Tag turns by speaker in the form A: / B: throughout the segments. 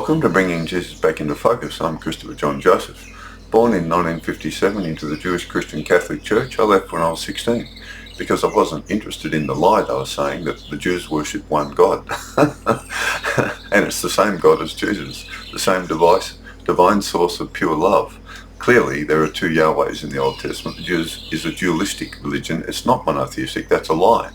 A: Welcome to Bringing Jesus Back into Focus. I'm Christopher John Joseph. Born in 1957 into the Jewish Christian Catholic Church, I left when I was 16 because I wasn't interested in the lie they were saying that the Jews worship one God. And it's the same God as Jesus, the same divine source of pure love. Clearly, there are two Yahwehs in the Old Testament. The Jews is a dualistic religion. It's not monotheistic. That's a lie.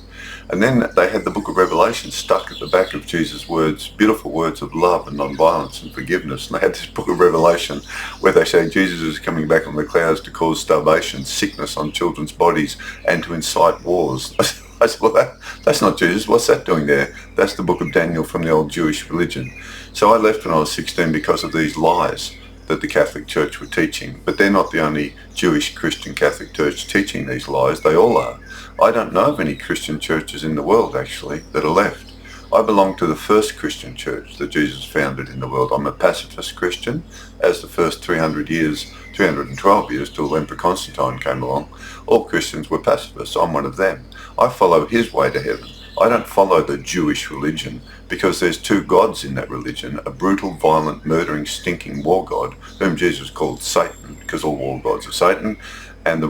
A: And then they had the book of Revelation stuck at the back of Jesus' words, beautiful words of love and non-violence and forgiveness. And they had this book of Revelation where they say Jesus is coming back on the clouds to cause starvation, sickness on children's bodies, and to incite wars. I said, well, that's not Jesus. What's that doing there? That's the book of Daniel from the old Jewish religion. So I left when I was 16 because of these lies that the Catholic Church were teaching. But they're not the only Jewish Christian Catholic Church teaching these lies. They all are. I don't know of any Christian churches in the world, actually, that are left. I belong to the first Christian church that Jesus founded in the world. I'm a pacifist Christian, as the first 312 years till Emperor Constantine came along. All Christians were pacifists. I'm one of them. I follow his way to heaven. I don't follow the Jewish religion because there's two gods in that religion, a brutal, violent, murdering, stinking war god, whom Jesus called Satan, because all war gods are Satan, and the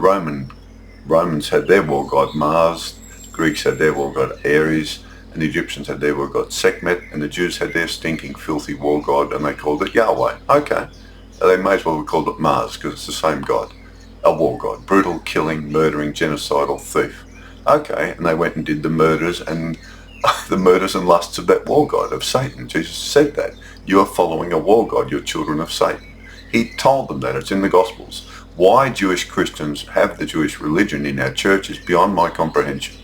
A: Romans had their war god Mars, Greeks had their war god Ares, and the Egyptians had their war god Sekhmet, and the Jews had their stinking, filthy war god, and they called it Yahweh. Okay, they may as well have called it Mars, because it's the same god, a war god, brutal, killing, murdering, genocidal thief. Okay, and they went and did the murders and lusts of that war god, of Satan. Jesus said that. You are following a war god, you're children of Satan. He told them that. It's in the Gospels. Why Jewish Christians have the Jewish religion in our church is beyond my comprehension.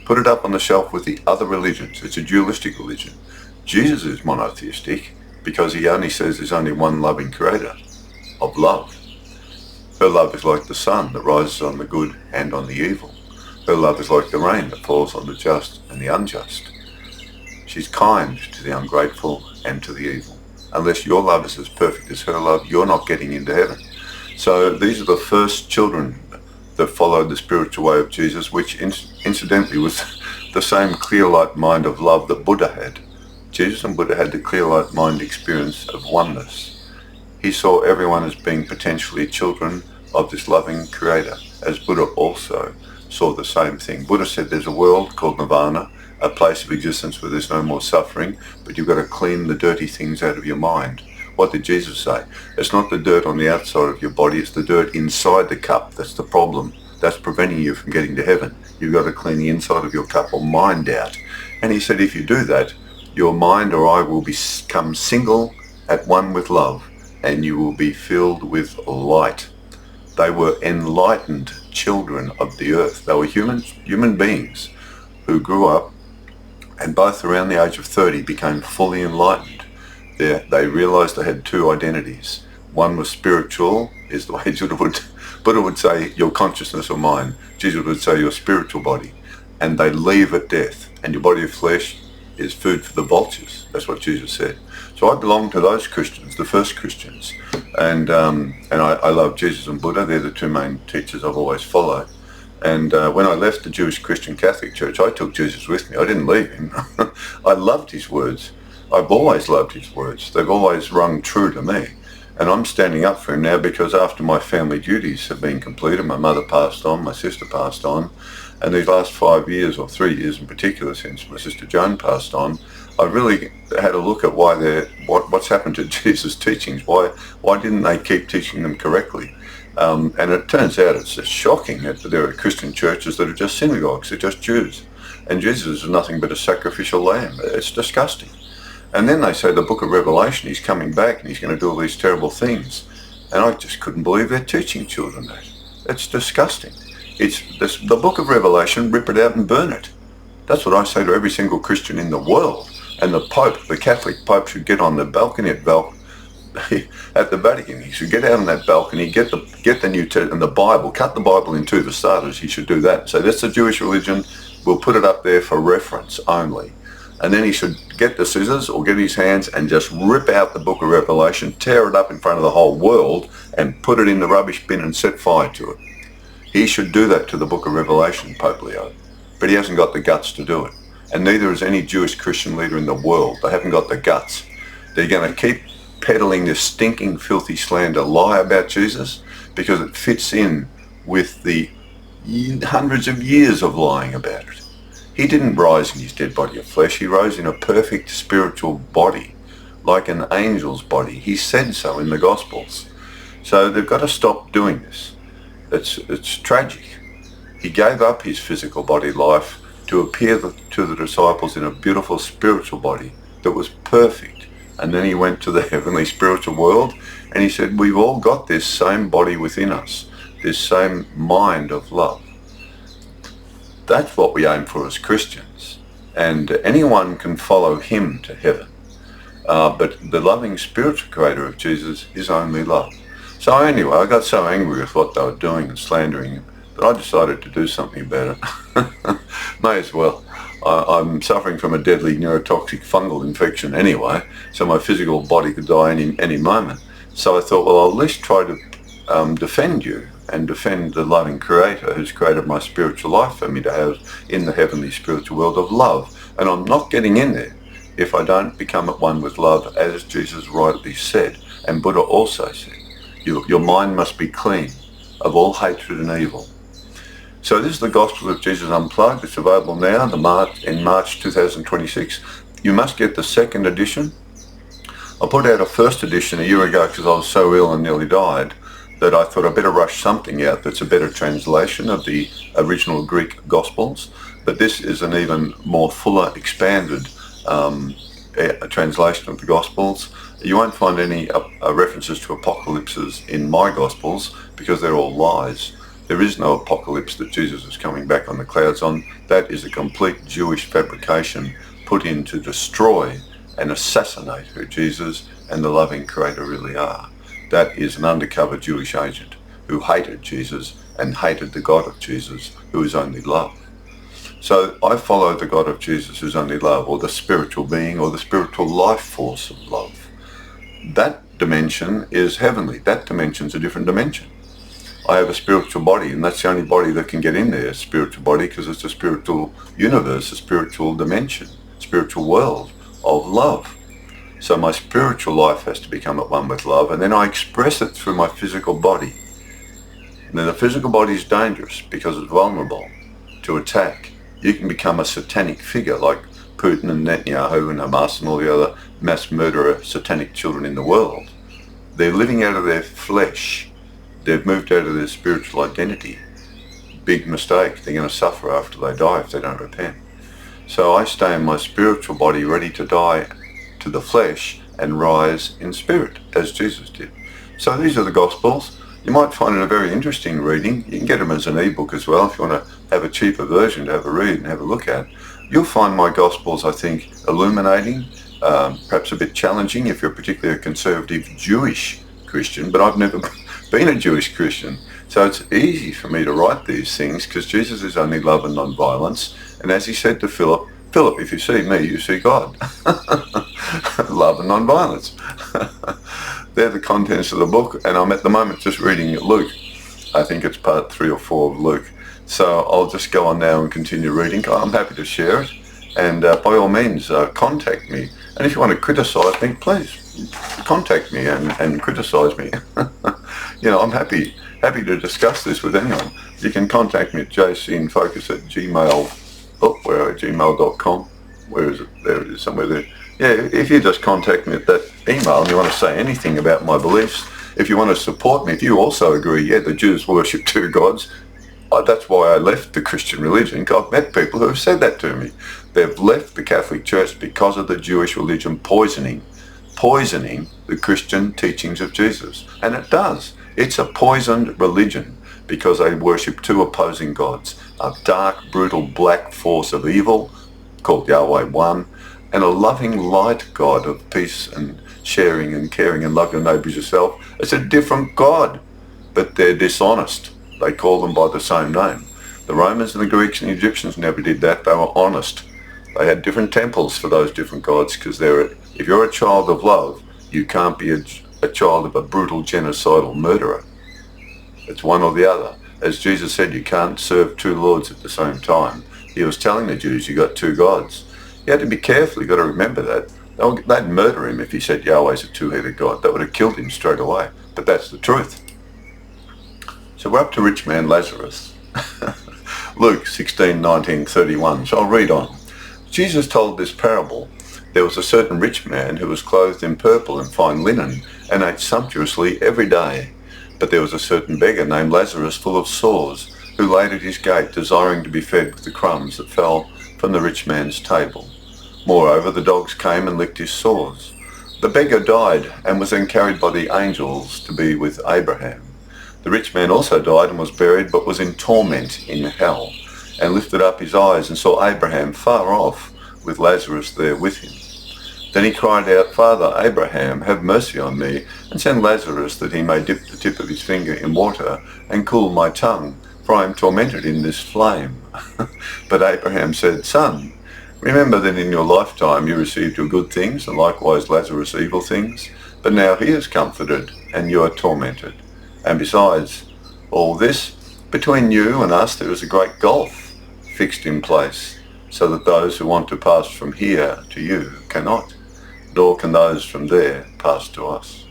A: Put it up on the shelf with the other religions. It's a dualistic religion. Jesus is monotheistic because he only says there's only one loving creator of love. Her love is like the sun that rises on the good and on the evil. Her love is like the rain that falls on the just and the unjust. She's kind to the ungrateful and to the evil. Unless your love is as perfect as her love, you're not getting into heaven. So these are the first children that followed the spiritual way of Jesus, which incidentally was the same clear light mind of love that Buddha had. Jesus and Buddha had the clear light mind experience of oneness. He saw everyone as being potentially children of this loving creator, as Buddha also saw the same thing. Buddha said there's a world called nirvana, a place of existence where there's no more suffering, but you've got to clean the dirty things out of your mind. What did Jesus say? It's not the dirt on the outside of your body, it's the dirt inside the cup that's the problem. That's preventing you from getting to heaven. You've got to clean the inside of your cup or mind out. And he said if you do that, your mind or I will become single at one with love, and you will be filled with light. They were enlightened children of the earth. They were human beings who grew up and both around the age of 30 became fully enlightened. They realized they had two identities. One was spiritual, is the way Buddha would say your consciousness or mind. Jesus would say your spiritual body. And they leave at death. And your body of flesh is food for the vultures. That's what Jesus said. So I belong to those Christians, the first Christians. And I love Jesus and Buddha. They're the two main teachers I've always followed. And when I left the Jewish Christian Catholic Church, I took Jesus with me. I didn't leave him. I loved his words. I've always loved his words. They've always rung true to me. And I'm standing up for him now because after my family duties have been completed, my mother passed on, my sister passed on, and these last 5 years, or 3 years in particular, since my sister Joan passed on, I really had a look at what's happened to Jesus' teachings. Why didn't they keep teaching them correctly? And it turns out it's just shocking that there are Christian churches that are just synagogues, they're just Jews. And Jesus is nothing but a sacrificial lamb. It's disgusting. And then they say the book of Revelation, he's coming back and he's going to do all these terrible things. And I just couldn't believe they're teaching children that. It's disgusting. The book of Revelation, rip it out and burn it. That's what I say to every single Christian in the world. And the Pope, the Catholic Pope, should get on the balcony at the Vatican. He should get out on that balcony, get the New Testament and the Bible, cut the Bible in two for starters. He should do that. So that's the Jewish religion. We'll put it up there for reference only. And then he should get the scissors or get his hands and just rip out the book of Revelation, tear it up in front of the whole world and put it in the rubbish bin and set fire to it. He should do that to the book of Revelation, Pope Leo. But he hasn't got the guts to do it. And neither is any Jewish Christian leader in the world. They haven't got the guts. They're going to keep peddling this stinking, filthy slander lie about Jesus because it fits in with the hundreds of years of lying about it. He didn't rise in his dead body of flesh. He rose in a perfect spiritual body, like an angel's body. He said so in the Gospels. So they've got to stop doing this. It's tragic. He gave up his physical body life to appear to the disciples in a beautiful spiritual body that was perfect. And then he went to the heavenly spiritual world and he said, we've all got this same body within us, this same mind of love. That's what we aim for as Christians. And anyone can follow him to heaven. But the loving spiritual creator of Jesus is only love. So anyway, I got so angry with what they were doing and slandering him that I decided to do something about it. May as well. I'm suffering from a deadly neurotoxic fungal infection anyway, so my physical body could die any moment. So I thought, well, I'll at least try to defend you and defend the loving creator who's created my spiritual life for me to have in the heavenly spiritual world of love. And I'm not getting in there if I don't become at one with love, as Jesus rightly said, and Buddha also said. Your mind must be clean of all hatred and evil. So this is the Gospels of Jesus Unplugged. It's available now in March 2026. You must get the second edition. I put out a first edition a year ago because I was so ill and nearly died that I thought I'd better rush something out that's a better translation of the original Greek Gospels. But this is an even more fuller, expanded translation of the Gospels. You won't find any references to apocalypses in my Gospels because they're all lies. There is no apocalypse that Jesus is coming back on the clouds on. That is a complete Jewish fabrication put in to destroy and assassinate who Jesus and the loving creator really are. That is an undercover Jewish agent who hated Jesus and hated the God of Jesus, who is only love. So I follow the God of Jesus, who's only love, or the spiritual being, or the spiritual life force of love. That dimension is heavenly. That dimension's a different dimension. I have a spiritual body, and that's the only body that can get in there, a spiritual body, because it's a spiritual universe, a spiritual dimension, spiritual world of love. So my spiritual life has to become at one with love, and then I express it through my physical body. And then the physical body is dangerous because it's vulnerable to attack. You can become a satanic figure like Putin and Netanyahu and Hamas and all the other mass murderer satanic children in the world. They're living out of their flesh. They've moved out of their spiritual identity. Big mistake. They're going to suffer after they die if they don't repent. So I stay in my spiritual body ready to die to the flesh and rise in spirit as Jesus did. So these are the Gospels. You might find it a very interesting reading. You can get them as an ebook as well if you want to have a cheaper version to have a read and have a look at. You'll find my Gospels, I think, illuminating, perhaps a bit challenging if you're particularly a conservative Jewish Christian, but I've never been a Jewish Christian. So it's easy for me to write these things because Jesus is only love and non-violence. And as he said to Philip, Philip, if you see me, you see God. Love and non-violence. They're the contents of the book, and I'm at the moment just reading Luke. I think it's part 3 or 4 of Luke. So I'll just go on now and continue reading. I'm happy to share it, and by all means, contact me. And if you want to criticise me, please contact me and criticise me. You know, I'm happy to discuss this with anyone. You can contact me at jcinfocus@gmail.com. Where is it? There it is, somewhere there. Yeah, if you just contact me at that email and you want to say anything about my beliefs, if you want to support me, if you also agree, yeah, the Jews worship 2 gods, that's why I left the Christian religion. I've met people who have said that to me. They've left the Catholic Church because of the Jewish religion poisoning the Christian teachings of Jesus. And it does. It's a poisoned religion because they worship 2 opposing gods, a dark, brutal, black force of evil called Yahweh one, and a loving light God of peace and sharing and caring and love your neighbour as yourself. It's a different God, but they're dishonest. They call them by the same name. The Romans and the Greeks and the Egyptians never did that. They were honest. They had different temples for those different gods because if you're a child of love, you can't be a child of a brutal genocidal murderer. It's one or the other. As Jesus said, you can't serve 2 lords at the same time. He was telling the Jews, you got 2 gods. You have to be careful. You've got to remember that. They'd murder him if he said Yahweh's a two-headed God. That would have killed him straight away. But that's the truth. So we're up to rich man Lazarus. Luke 16:19-31. So I'll read on. Jesus told this parable. There was a certain rich man who was clothed in purple and fine linen and ate sumptuously every day. But there was a certain beggar named Lazarus, full of sores, who laid at his gate, desiring to be fed with the crumbs that fell from the rich man's table. Moreover, the dogs came and licked his sores. The beggar died and was then carried by the angels to be with Abraham. The rich man also died and was buried, but was in torment in hell, and lifted up his eyes and saw Abraham far off, with Lazarus there with him. Then he cried out, Father Abraham, have mercy on me, and send Lazarus that he may dip the tip of his finger in water and cool my tongue, for I am tormented in this flame. But Abraham said, Son, remember that in your lifetime you received your good things, and likewise Lazarus evil things. But now he is comforted, and you are tormented. And besides all this, between you and us there is a great gulf fixed in place, so that those who want to pass from here to you cannot, nor can those from there pass to us.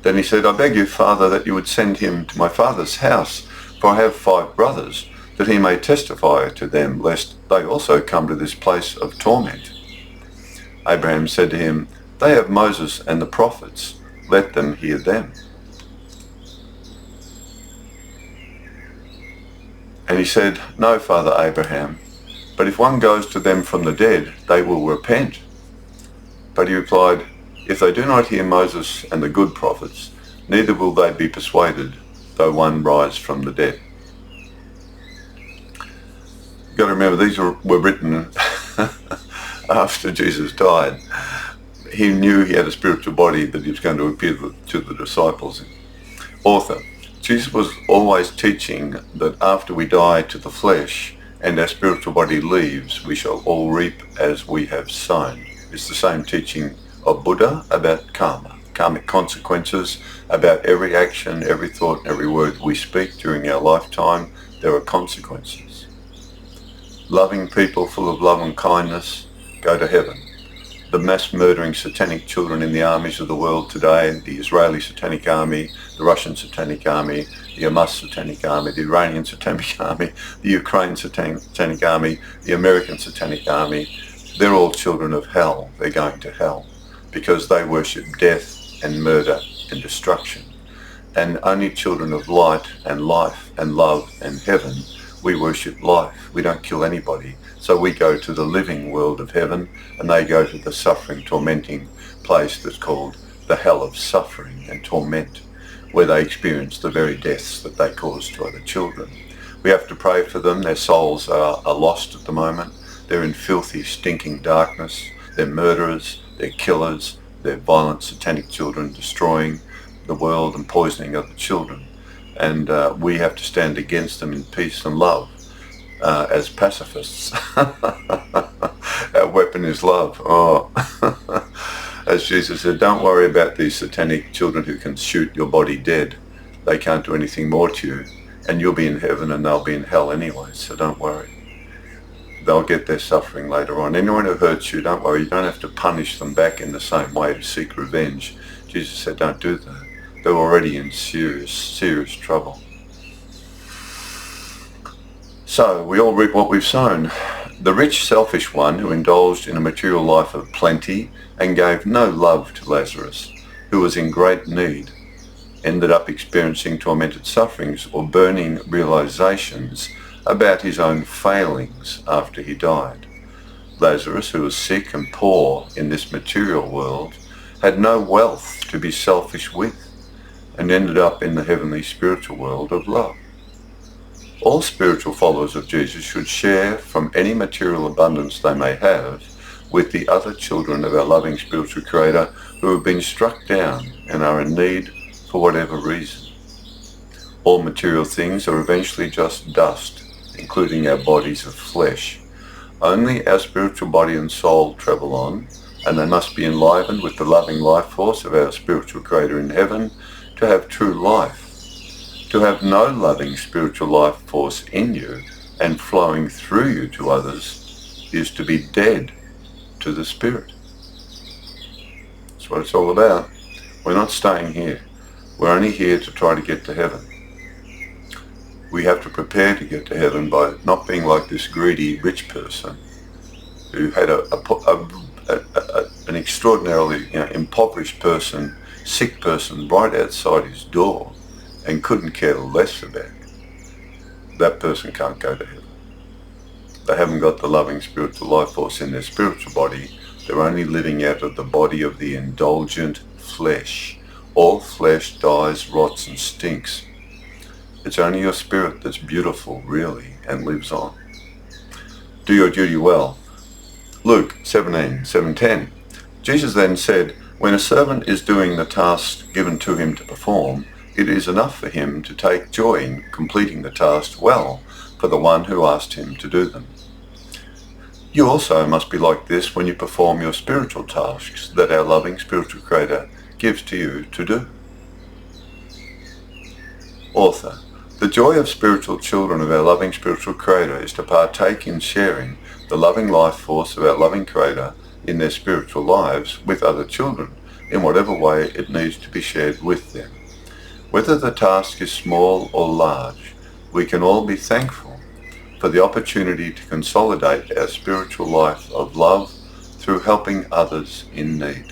A: Then he said, I beg you, Father, that you would send him to my father's house, for I have 5 brothers, that he may testify to them, lest they also come to this place of torment. Abraham said to him, They have Moses and the prophets, let them hear them. And he said, No, Father Abraham, but if one goes to them from the dead, they will repent. But he replied, If they do not hear Moses and the good prophets, neither will they be persuaded, though one rise from the dead. You've got to remember, these were written after Jesus died. He knew he had a spiritual body that he was going to appear to the disciples. Author. Jesus was always teaching that after we die to the flesh and our spiritual body leaves, we shall all reap as we have sown. It's the same teaching of Buddha about karma, karmic consequences, about every action, every thought, every word we speak during our lifetime. There are consequences. Loving people full of love and kindness go to heaven. The mass murdering satanic children in the armies of the world today, the Israeli satanic army, the Russian satanic army, the Hamas satanic army, the Iranian satanic army, the Ukraine satanic army, the American satanic army, they're all children of hell. They're going to hell because they worship death and murder and destruction. And only children of light and life and love and heaven, we worship life. We don't kill anybody. So we go to the living world of heaven, and they go to the suffering, tormenting place that's called the hell of suffering and torment, where they experience the very deaths that they cause to other children. We have to pray for them. Their souls are lost at the moment. They're in filthy, stinking darkness. They're murderers. They're killers. They're violent, satanic children destroying the world and poisoning other children. And we have to stand against them in peace and love. As pacifists. Our weapon is love. Oh. As Jesus said, don't worry about these satanic children who can shoot your body dead. They can't do anything more to you. And you'll be in heaven and they'll be in hell anyway, so don't worry. They'll get their suffering later on. Anyone who hurts you, don't worry. You don't have to punish them back in the same way to seek revenge. Jesus said, don't do that. They're already in serious, serious trouble. So, we all reap what we've sown. The rich, selfish one who indulged in a material life of plenty and gave no love to Lazarus, who was in great need, ended up experiencing tormented sufferings or burning realizations about his own failings after he died. Lazarus, who was sick and poor in this material world, had no wealth to be selfish with and ended up in the heavenly spiritual world of love. All spiritual followers of Jesus should share from any material abundance they may have with the other children of our loving spiritual Creator who have been struck down and are in need for whatever reason. All material things are eventually just dust, including our bodies of flesh. Only our spiritual body and soul travel on, and they must be enlivened with the loving life force of our spiritual Creator in heaven to have true life. To have no loving spiritual life force in you and flowing through you to others is to be dead to the Spirit. That's what it's all about. We're not staying here. We're only here to try to get to heaven. We have to prepare to get to heaven by not being like this greedy rich person who had an extraordinarily impoverished person, sick person right outside his door and couldn't care less about it. That person can't go to heaven. They haven't got the loving spiritual life force in their spiritual body. They're only living out of the body of the indulgent flesh. All flesh dies, rots and stinks. It's only your spirit that's beautiful, really, and lives on. Do your duty well. Luke 17:7-10. Jesus then said, when a servant is doing the task given to him to perform, it is enough for him to take joy in completing the task well for the one who asked him to do them. You also must be like this when you perform your spiritual tasks that our loving spiritual Creator gives to you to do. Author. The joy of spiritual children of our loving spiritual Creator is to partake in sharing the loving life force of our loving Creator in their spiritual lives with other children, in whatever way it needs to be shared with them. Whether the task is small or large, we can all be thankful for the opportunity to consolidate our spiritual life of love through helping others in need.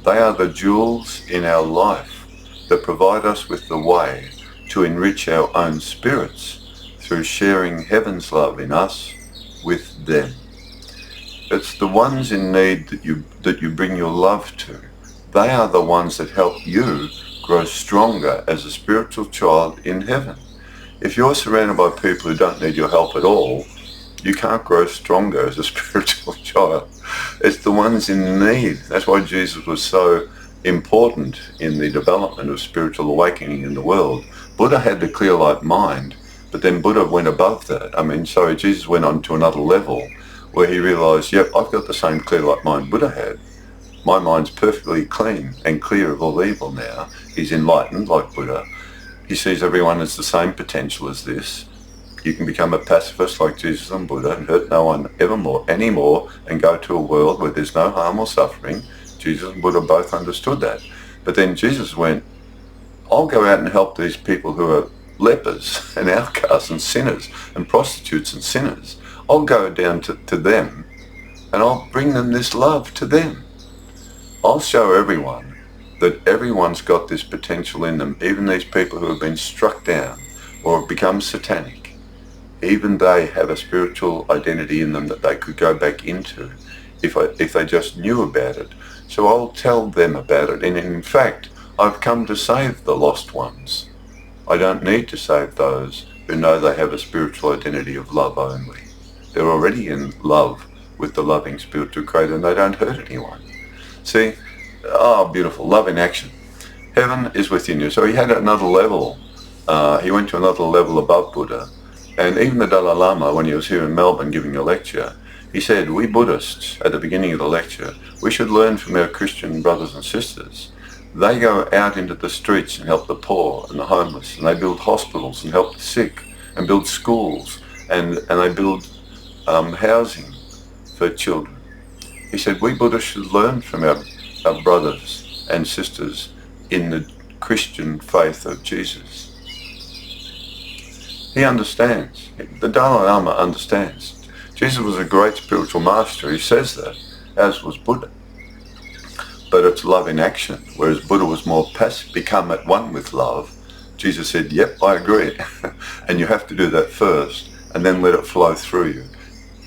A: They are the jewels in our life that provide us with the way to enrich our own spirits through sharing heaven's love in us with them. It's the ones in need that you bring your love to. They are the ones that help you grow stronger as a spiritual child in heaven. If you're surrounded by people who don't need your help at all, you can't grow stronger as a spiritual child. It's the ones in need. That's why Jesus was so important in the development of spiritual awakening in the world. Buddha had the clear light mind, but then Buddha went above that. Jesus went on to another level where he realized, yep, I've got the same clear light mind Buddha had. My mind's perfectly clean and clear of all evil now. He's enlightened like Buddha. He sees everyone as the same potential as this. You can become a pacifist like Jesus and Buddha and hurt no one anymore and go to a world where there's no harm or suffering. Jesus and Buddha both understood that. But then Jesus went, I'll go out and help these people who are lepers and outcasts and sinners and prostitutes and sinners. I'll go down to them and I'll bring them this love to them. I'll show everyone that everyone's got this potential in them, even these people who have been struck down or have become satanic. Even they have a spiritual identity in them that they could go back into if they just knew about it. So I'll tell them about it. And in fact, I've come to save the lost ones. I don't need to save those who know they have a spiritual identity of love only. They're already in love with the loving spiritual Creator and they don't hurt anyone. See? Oh, beautiful. Love in action. Heaven is within you. So he had another level. He went to another level above Buddha. And even the Dalai Lama, when he was here in Melbourne giving a lecture, he said, we Buddhists, at the beginning of the lecture, we should learn from our Christian brothers and sisters. They go out into the streets and help the poor and the homeless, and they build hospitals and help the sick, and build schools, and they build housing for children. He said, we Buddhists should learn from our brothers and sisters in the Christian faith of Jesus. He understands. The Dalai Lama understands. Jesus was a great spiritual master. He says that, as was Buddha. But it's love in action. Whereas Buddha was more passive, become at one with love. Jesus said, yep, I agree. And you have to do that first, and then let it flow through you.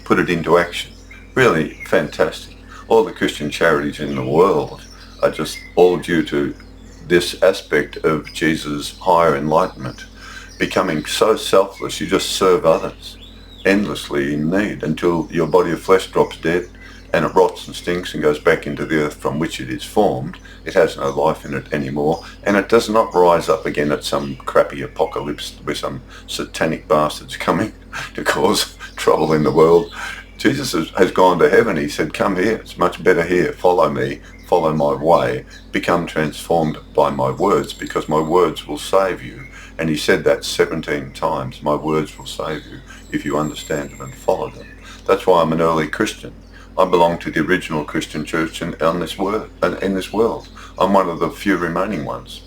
A: Put it into action. Really fantastic. All the Christian charities in the world are just all due to this aspect of Jesus' higher enlightenment. Becoming so selfless, you just serve others endlessly in need until your body of flesh drops dead and it rots and stinks and goes back into the earth from which it is formed. It has no life in it anymore, and it does not rise up again at some crappy apocalypse where some satanic bastards coming to cause trouble in the world. Jesus has gone to heaven. He said, come here, it's much better here, follow me, follow my way, become transformed by my words, because my words will save you. And he said that 17 times, my words will save you if you understand them and follow them. That's why I'm an early Christian. I belong to the original Christian church in this world. I'm one of the few remaining ones.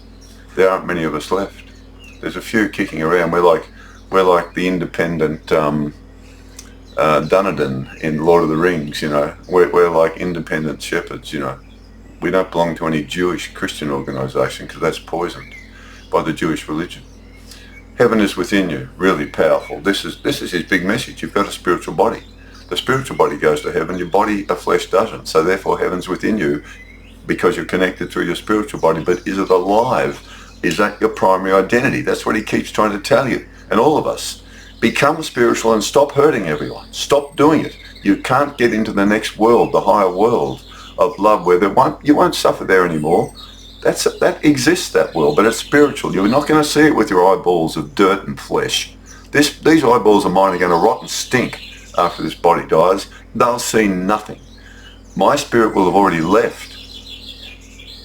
A: There aren't many of us left. There's a few kicking around. We're like the independent Dunedain in Lord of the Rings, you know. We're like independent shepherds, you know. We don't belong to any Jewish Christian organisation because that's poisoned by the Jewish religion. Heaven is within you, really powerful. This is his big message. You've got a spiritual body. The spiritual body goes to heaven. Your body, the flesh, doesn't. So therefore heaven's within you because you're connected through your spiritual body. But is it alive? Is that your primary identity? That's what he keeps trying to tell you. And all of us. Become spiritual and stop hurting everyone. Stop doing it. You can't get into the next world, the higher world of love, where you won't suffer there anymore. That exists, that world, but it's spiritual. You're not going to see it with your eyeballs of dirt and flesh. These eyeballs of mine are going to rot and stink after this body dies. They'll see nothing. My spirit will have already left.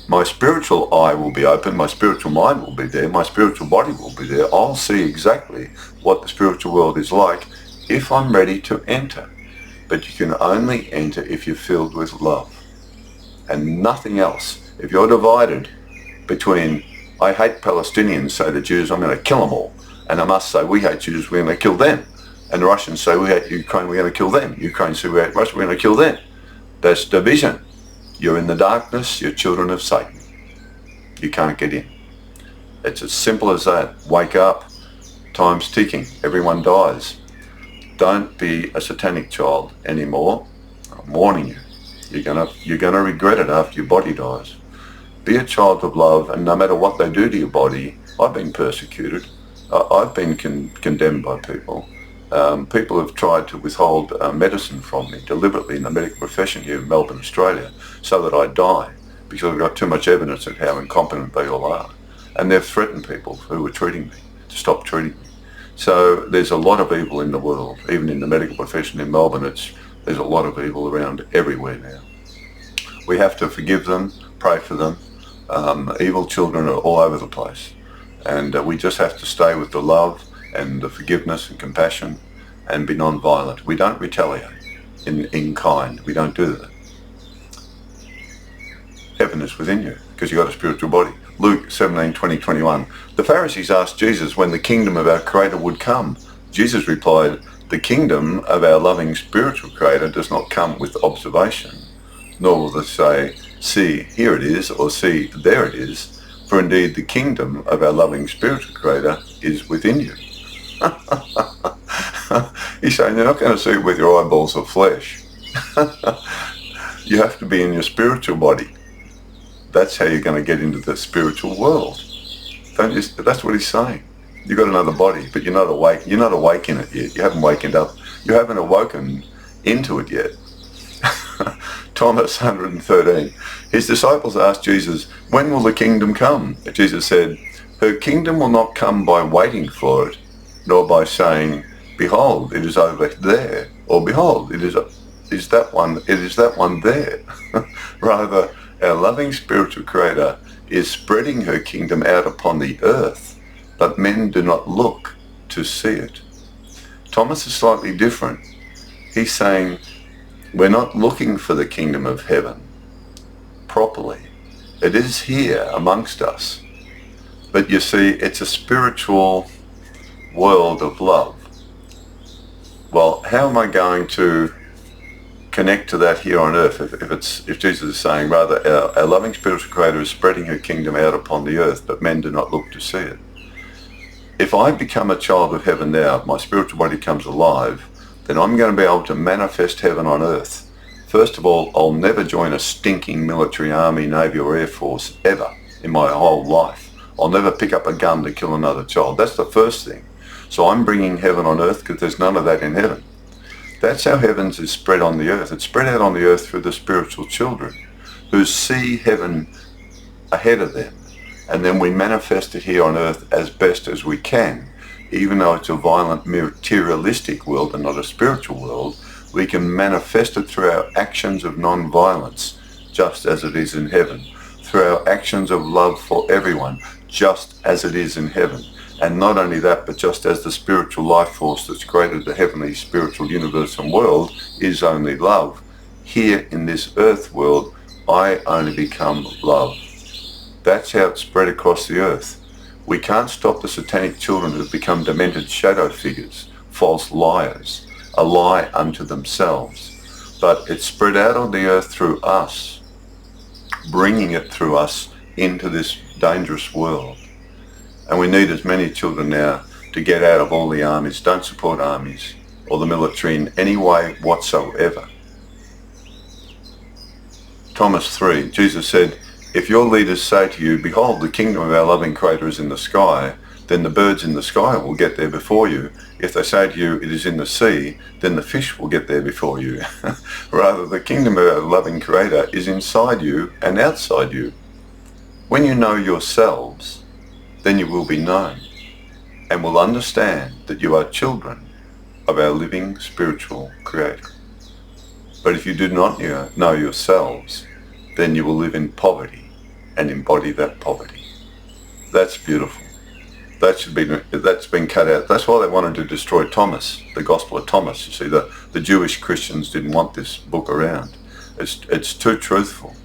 A: My spiritual eye will be open. My spiritual mind will be there. My spiritual body will be there. I'll see exactly what the spiritual world is like if I'm ready to enter. But you can only enter if you're filled with love and nothing else. If you're divided between, I hate Palestinians, say the Jews, I'm going to kill them all. And Hamas say, we hate Jews, we're going to kill them. And the Russians say, we hate Ukraine, we're going to kill them. Ukraine say, we hate Russia, we're going to kill them. That's division. You're in the darkness, you're children of Satan. You can't get in. It's as simple as that. Wake up. Time's ticking. Everyone dies. Don't be a satanic child anymore. I'm warning you. You're gonna regret it after your body dies. Be a child of love, and no matter what they do to your body, I've been persecuted. I've been condemned by people. People have tried to withhold medicine from me deliberately in the medical profession here in Melbourne, Australia, so that I die, because I've got too much evidence of how incompetent they all are. And they've threatened people who were treating me to stop treating me. So there's a lot of evil in the world, even in the medical profession in Melbourne. There's a lot of evil around everywhere now. We have to forgive them, pray for them. Evil children are all over the place. And we just have to stay with the love and the forgiveness and compassion and be non-violent. We don't retaliate in kind. We don't do that. Heaven is within you because you've got a spiritual body. Luke 17:20-21. The Pharisees asked Jesus when the kingdom of our Creator would come. Jesus replied, the kingdom of our loving spiritual Creator does not come with observation, nor will they say, see, here it is, or see, there it is. For indeed, the kingdom of our loving spiritual Creator is within you. He's saying you're not going to see it with your eyeballs of flesh. You have to be in your spiritual body. That's how you're going to get into the spiritual world. That's what he's saying. You've got another body, but you're not awake. You're not awake in it yet. You haven't wakened up. You haven't awoken into it yet. Thomas 113. His disciples asked Jesus, when will the kingdom come? Jesus said, her kingdom will not come by waiting for it, nor by saying, behold, it is over there, or behold, it is that one there. Rather, our loving spiritual Creator is spreading her kingdom out upon the earth, but men do not look to see it. Thomas is slightly different. He's saying, we're not looking for the kingdom of heaven properly. It is here amongst us. But you see, it's a spiritual world of love. Well, how am I going to connect to that here on earth if Jesus is saying, rather, our loving spiritual Creator is spreading her kingdom out upon the earth, but men do not look to see it? If I become a child of heaven now, my spiritual body comes alive, then I'm going to be able to manifest heaven on earth. First of all, I'll never join a stinking military, army, navy or air force ever in my whole life. I'll never pick up a gun to kill another child. That's the first thing. So I'm bringing heaven on earth because there's none of that in heaven. That's how heavens is spread on the earth. It's spread out on the earth through the spiritual children who see heaven ahead of them. And then we manifest it here on earth as best as we can. Even though it's a violent materialistic world and not a spiritual world, we can manifest it through our actions of non-violence, just as it is in heaven. Through our actions of love for everyone, just as it is in heaven. And not only that, but just as the spiritual life force that's created the heavenly spiritual universe and world is only love, Here in this earth world, I only become love. That's how it spread across the earth. We can't stop the satanic children who've become demented shadow figures, false liars, a lie unto themselves. But it spread out on the earth through us, bringing it through us into this dangerous world. And we need as many children now to get out of all the armies. Don't support armies or the military in any way whatsoever. Thomas 3, Jesus said, if your leaders say to you, behold, the kingdom of our loving Creator is in the sky, then the birds in the sky will get there before you. If they say to you, it is in the sea, then the fish will get there before you. Rather, the kingdom of our loving Creator is inside you and outside you. When you know yourselves, then you will be known and will understand that you are children of our living spiritual Creator. But if you do not know yourselves, then you will live in poverty and embody that poverty. That's beautiful. That's been cut out. That's why they wanted to destroy Thomas, the Gospel of Thomas. You see, the Jewish Christians didn't want this book around. It's too truthful.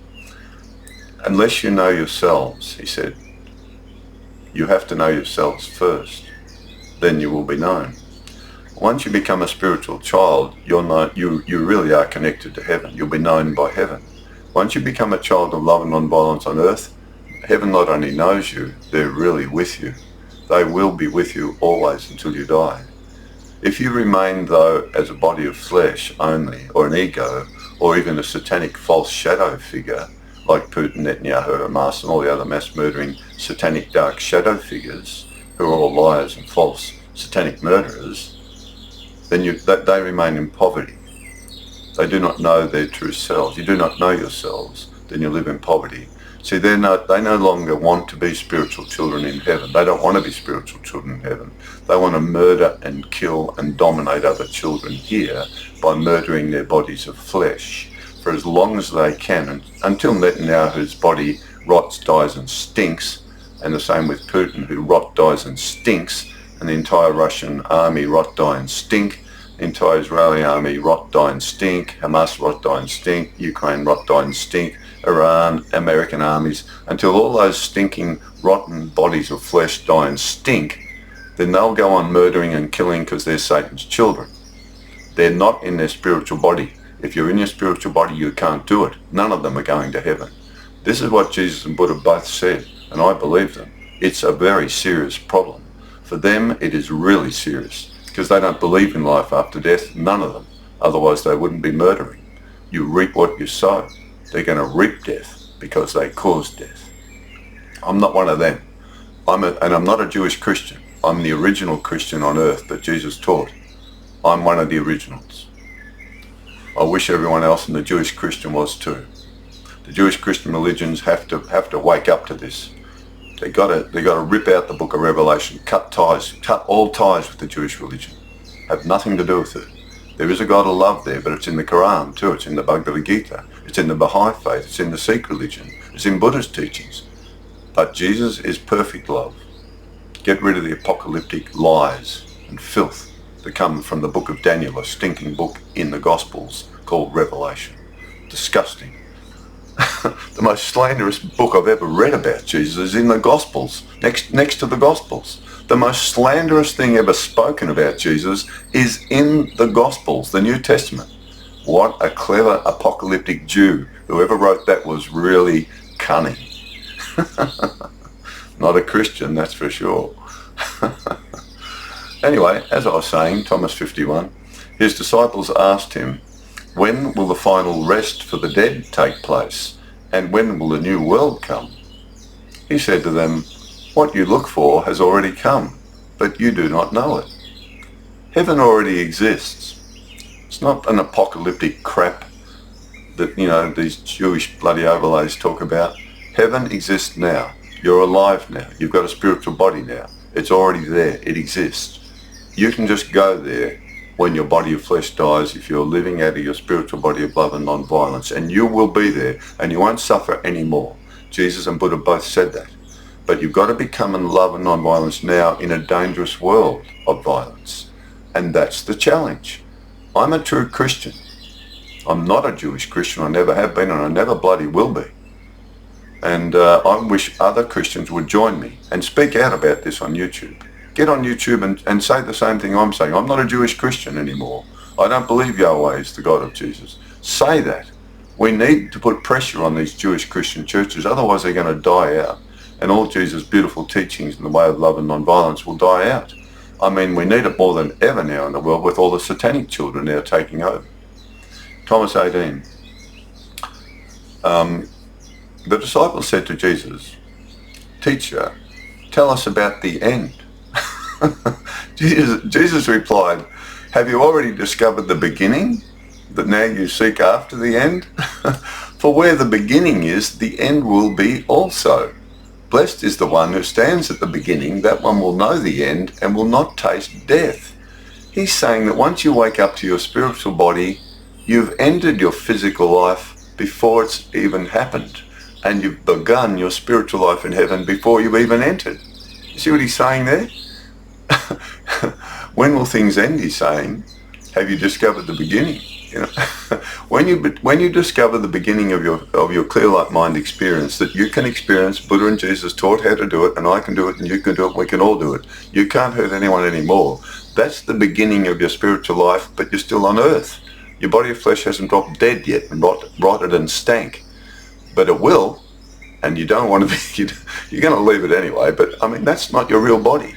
A: Unless you know yourselves, he said, you have to know yourselves first. Then you will be known. Once you become a spiritual child, you really are connected to heaven. You'll be known by heaven. Once you become a child of love and non-violence on earth, heaven not only knows you, they're really with you. They will be with you always until you die. If you remain, though, as a body of flesh only, or an ego, or even a satanic false shadow figure, like Putin, Netanyahu, Hamas, and all the other mass-murdering satanic dark shadow figures, who are all liars and false satanic murderers, then they remain in poverty. They do not know their true selves. You do not know yourselves, then you live in poverty. See, they no longer want to be spiritual children in heaven. They don't want to be spiritual children in heaven. They want to murder and kill and dominate other children here by murdering their bodies of flesh for as long as they can, until Netanyahu's body rots, dies and stinks, and the same with Putin, who rot, dies and stinks, and the entire Russian army rot, die and stink, the entire Israeli army rot, die and stink, Hamas rot, die and stink, Ukraine rot, die and stink, Iran, American armies, until all those stinking, rotten bodies of flesh die and stink, then they'll go on murdering and killing because they're Satan's children. They're not in their spiritual body. If you're in your spiritual body, you can't do it. None of them are going to heaven. This is what Jesus and Buddha both said, and I believe them. It's a very serious problem. For them, it is really serious, because they don't believe in life after death, none of them. Otherwise, they wouldn't be murdering. You reap what you sow. They're going to reap death because they caused death. I'm not one of them. And I'm not a Jewish Christian. I'm the original Christian on earth that Jesus taught. I'm one of the originals. I wish everyone else in the Jewish Christian was too. The Jewish Christian religions have to wake up to this. They got to rip out the book of Revelation, cut all ties with the Jewish religion. Have nothing to do with it. There is a God of love there, but it's in the Quran too. It's in the Bhagavad Gita. It's in the Baha'i faith. It's in the Sikh religion. It's in Buddha's teachings. But Jesus is perfect love. Get rid of the apocalyptic lies and filth that come from the book of Daniel, a stinking book in the Gospels called Revelation. Disgusting. The most slanderous book I've ever read about Jesus is in the Gospels, next to the Gospels. The most slanderous thing ever spoken about Jesus is in the Gospels, the New Testament. What a clever apocalyptic Jew. Whoever wrote that was really cunning. Not a Christian, that's for sure. Anyway, as I was saying, Thomas 51, his disciples asked him, when will the final rest for the dead take place? And when will the new world come? He said to them, what you look for has already come, but you do not know it. Heaven already exists. It's not an apocalyptic crap that, these Jewish bloody overlays talk about. Heaven exists now. You're alive now. You've got a spiritual body now. It's already there. It exists. You can just go there when your body of flesh dies if you're living out of your spiritual body of love and non-violence, and you will be there and you won't suffer anymore. Jesus and Buddha both said that. But you've got to become in love and non-violence now in a dangerous world of violence. And that's the challenge. I'm a true Christian. I'm not a Jewish Christian. I never have been, and I never bloody will be. And I wish other Christians would join me and speak out about this on YouTube. Get on YouTube and say the same thing I'm saying. I'm not a Jewish Christian anymore. I don't believe Yahweh is the God of Jesus. Say that. We need to put pressure on these Jewish Christian churches, otherwise they're going to die out. And all Jesus' beautiful teachings in the way of love and non-violence will die out. I mean, we need it more than ever now in the world, with all the satanic children now taking over. Thomas 18. The disciples said to Jesus, "Teacher, tell us about the end." Jesus replied, "Have you already discovered the beginning, that now you seek after the end? For where the beginning is, the end will be also. Blessed is the one who stands at the beginning, that one will know the end and will not taste death." He's saying that once you wake up to your spiritual body, you've ended your physical life before it's even happened. And you've begun your spiritual life in heaven before you've even entered. You see what he's saying there? When will things end, he's saying? Have you discovered the beginning? You know, when you discover the beginning of your clear light mind experience, that you can experience, Buddha and Jesus taught how to do it, and I can do it, and you can do it, we can all do it. You can't hurt anyone anymore. That's the beginning of your spiritual life, but you're still on earth. Your body of flesh hasn't dropped dead yet and rotted and stank. But it will, and you don't want to be, you're going to leave it anyway, but I mean, that's not your real body.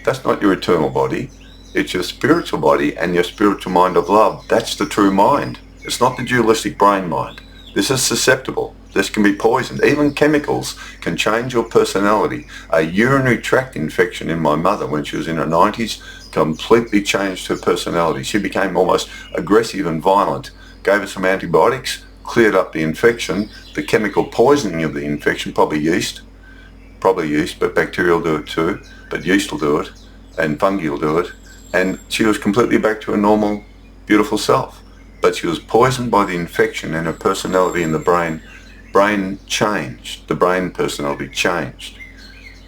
A: That's not your eternal body. It's your spiritual body and your spiritual mind of love. That's the true mind. It's not the dualistic brain mind. This is susceptible. This can be poisoned. Even chemicals can change your personality. A urinary tract infection in my mother when she was in her 90s completely changed her personality. She became almost aggressive and violent. Gave her some antibiotics, cleared up the infection. The chemical poisoning of the infection, probably yeast, but bacteria will do it too, but yeast will do it, and fungi will do it. And she was completely back to her normal, beautiful self. But she was poisoned by the infection, and her personality in the brain changed. The brain personality changed.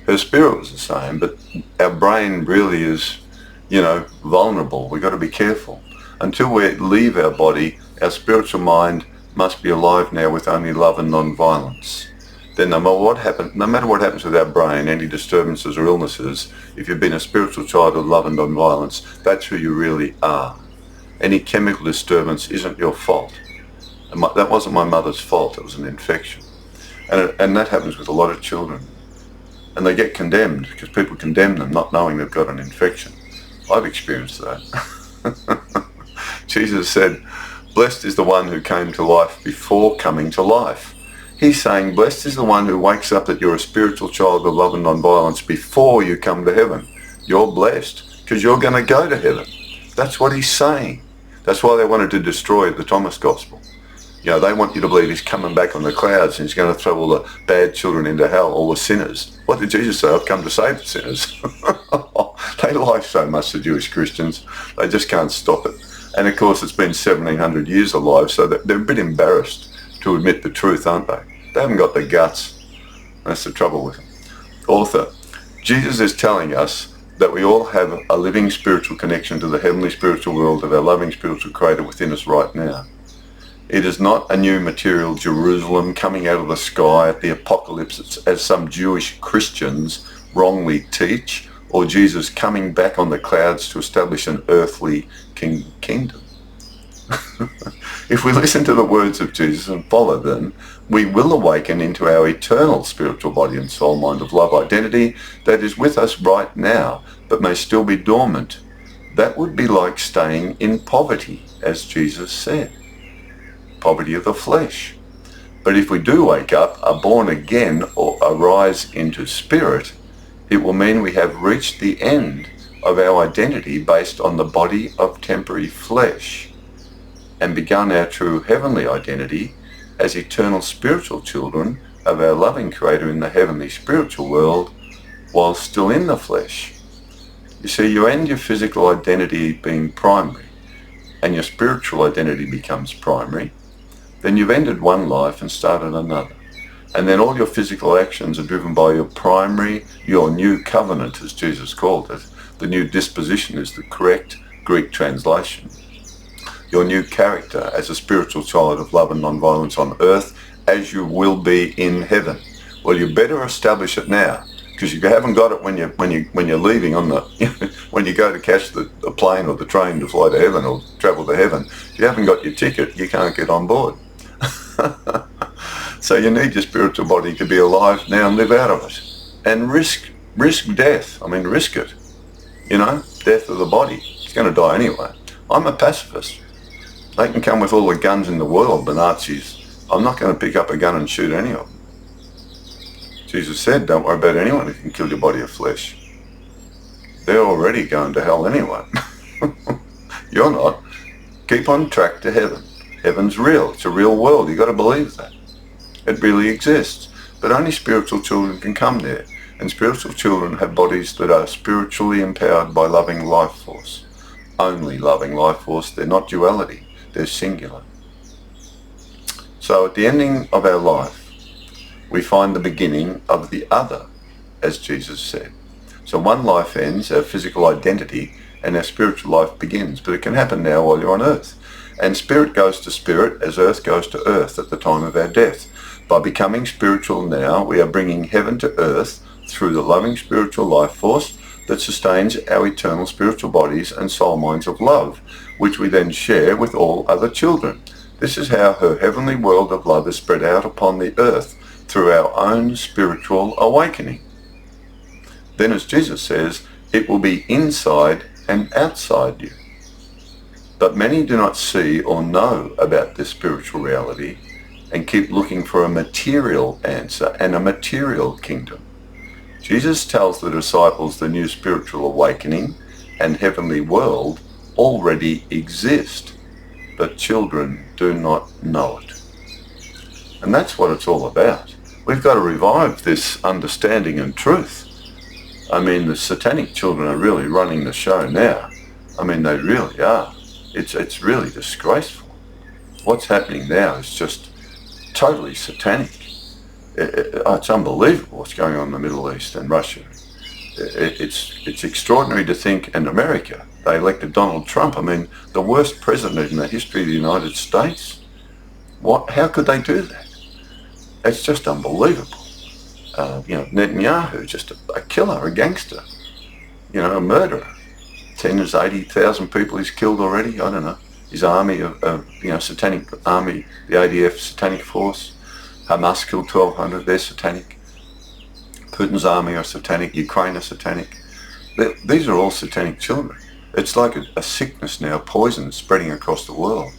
A: Her spirit was the same, but our brain really is, vulnerable. We've got to be careful. Until we leave our body, our spiritual mind must be alive now with only love and non-violence. Then no matter what happens with our brain, any disturbances or illnesses, if you've been a spiritual child of love and non-violence, that's who you really are. Any chemical disturbance isn't your fault. And that wasn't my mother's fault, it was an infection. And that happens with a lot of children. And they get condemned because people condemn them not knowing they've got an infection. I've experienced that. Jesus said, "Blessed is the one who came to life before coming to life." He's saying, blessed is the one who wakes up that you're a spiritual child of love and non-violence before you come to heaven. You're blessed because you're going to go to heaven. That's what he's saying. That's why they wanted to destroy the Thomas Gospel. They want you to believe he's coming back on the clouds and he's going to throw all the bad children into hell, all the sinners. What did Jesus say? I've come to save the sinners. They lie so much, the Jewish Christians. They just can't stop it. And of course, it's been 1,700 years alive, so they're a bit embarrassed to admit the truth, aren't they? They haven't got the guts. That's the trouble with them. Author, Jesus is telling us that we all have a living spiritual connection to the heavenly spiritual world of our loving spiritual creator within us right now. It is not a new material Jerusalem coming out of the sky at the apocalypse, as some Jewish Christians wrongly teach, or Jesus coming back on the clouds to establish an earthly kingdom. If we listen to the words of Jesus and follow them, we will awaken into our eternal spiritual body and soul mind of love identity that is with us right now, but may still be dormant. That would be like staying in poverty, as Jesus said. Poverty of the flesh. But if we do wake up, are born again, or arise into spirit, it will mean we have reached the end of our identity based on the body of temporary flesh, and begun our true heavenly identity as eternal spiritual children of our loving Creator in the heavenly spiritual world while still in the flesh. You see, you end your physical identity being primary and your spiritual identity becomes primary. Then you've ended one life and started another. And then all your physical actions are driven by your primary, your new covenant, as Jesus called it. The new disposition is the correct Greek translation. your new character as a spiritual child of love and non-violence on earth as you will be in heaven. Well, you better establish it now, because if you haven't got it when you're leaving on the when you go to catch the plane or the train to fly to heaven or travel to heaven, if you haven't got your ticket, you can't get on board. So you need your spiritual body to be alive now and live out of it, and risk death. I mean, risk it. Death of the body. It's going to die anyway. I'm a pacifist. They can come with all the guns in the world, the Nazis. I'm not going to pick up a gun and shoot any of them. Jesus said, don't worry about anyone who can kill your body of flesh. They're already going to hell anyway. You're not. Keep on track to heaven. Heaven's real. It's a real world. You've got to believe that. It really exists. But only spiritual children can come there. And spiritual children have bodies that are spiritually empowered by loving life force. Only loving life force. They're not duality. They're singular. So at the ending of our life, we find the beginning of the other, as Jesus said. So one life ends, our physical identity, and our spiritual life begins. But it can happen now while you're on earth. And spirit goes to spirit as earth goes to earth at the time of our death. By becoming spiritual now, we are bringing heaven to earth through the loving spiritual life force that sustains our eternal spiritual bodies and soul minds of love, which we then share with all other children. This is how her heavenly world of love is spread out upon the earth through our own spiritual awakening. Then, as Jesus says, it will be inside and outside you. But many do not see or know about this spiritual reality and keep looking for a material answer and a material kingdom. Jesus tells the disciples the new spiritual awakening and heavenly world already exist, but children do not know it. And that's what it's all about. We've got to revive this understanding and truth. I mean, the satanic children are really running the show now. I mean, they really are. It's really disgraceful. What's happening now is just totally satanic. It's unbelievable what's going on in the Middle East and Russia. It's extraordinary to think. In America, they elected Donald Trump. I mean, the worst president in the history of the United States. How could they do that? It's just unbelievable. Netanyahu, just a killer, a gangster, a murderer. 80,000 people he's killed already. I don't know. His army satanic army, the ADF satanic force. Hamas killed 1,200. They're satanic. Putin's army are satanic. Ukraine are satanic. These are all satanic children. It's like a sickness now, poison spreading across the world.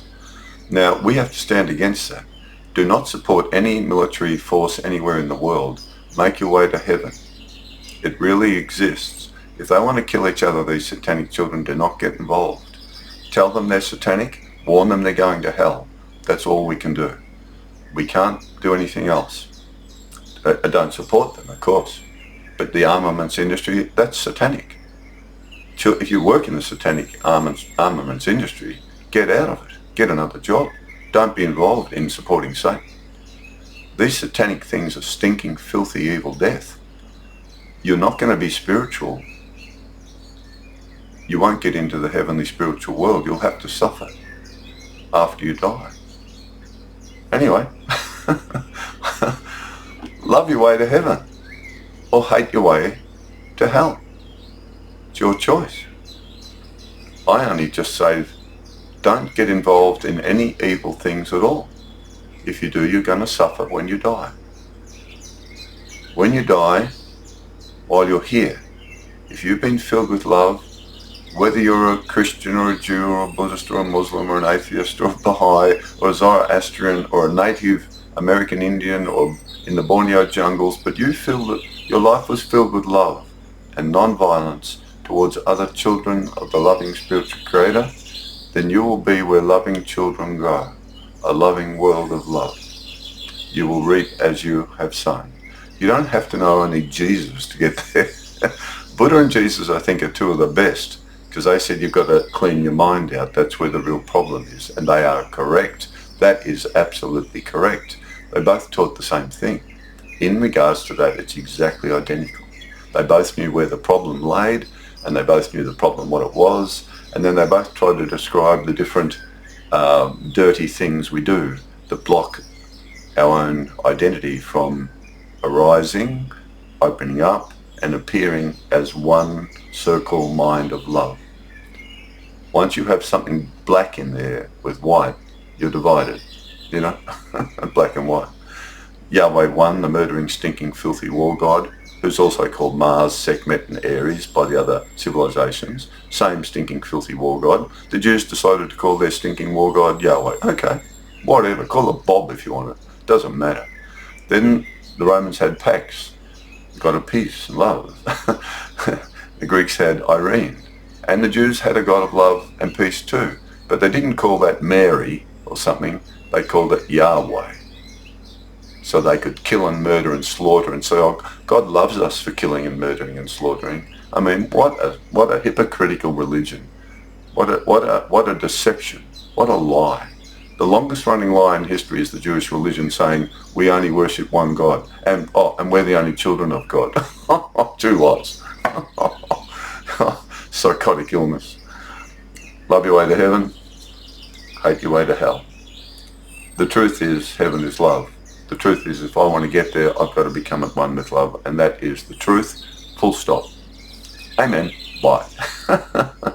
A: Now, we have to stand against that. Do not support any military force anywhere in the world. Make your way to heaven. It really exists. If they want to kill each other, these satanic children, do not get involved. Tell them they're satanic. Warn them they're going to hell. That's all we can do. We can't do anything else. I don't support them, of course. But the armaments industry, that's satanic. If you work in the satanic armaments industry, get out of it. Get another job. Don't be involved in supporting Satan. These satanic things are stinking, filthy, evil death. You're not going to be spiritual. You won't get into the heavenly spiritual world. You'll have to suffer after you die. Anyway, love your way to heaven or hate your way to hell. It's your choice. I only just say, don't get involved in any evil things at all. If you do, you're going to suffer when you die. When you die, while you're here, if you've been filled with love, whether you're a Christian or a Jew or a Buddhist or a Muslim or an atheist or a Baha'i or a Zoroastrian or a Native American Indian or in the Borneo jungles, but you feel that your life was filled with love and non-violence towards other children of the loving spiritual creator, then you will be where loving children go, a loving world of love. You will reap as you have sown. You don't have to know only Jesus to get there. Buddha and Jesus, I think, are two of the best, because they said you've got to clean your mind out. That's where the real problem is. And they are correct. That is absolutely correct. They both taught the same thing. In regards to that, it's exactly identical. They both knew where the problem laid, and they both knew the problem, what it was, and then they both tried to describe the different dirty things we do that block our own identity from arising, opening up, and appearing as one circle mind of love. Once you have something black in there with white, you're divided, you know, black and white. Yahweh one, the murdering, stinking, filthy war god, who's also called Mars, Sekhmet and Ares by the other civilizations. Same stinking, filthy war god. The Jews decided to call their stinking war god Yahweh. Okay, whatever, call it Bob if you want it. Doesn't matter. Then the Romans had Pax, god of peace and love. The Greeks had Irene. And the Jews had a god of love and peace too. But they didn't call that Mary or something. They called it Yahweh. So they could kill and murder and slaughter and say, oh, God loves us for killing and murdering and slaughtering. I mean, what a hypocritical religion. What a deception. What a lie. The longest running lie in history is the Jewish religion saying we only worship one God and we're the only children of God. Two lies. Psychotic illness. Love your way to heaven, hate your way to hell. The truth is heaven is love. The truth is if I want to get there, I've got to become at one with love, and that is the truth, full stop. Amen. Bye.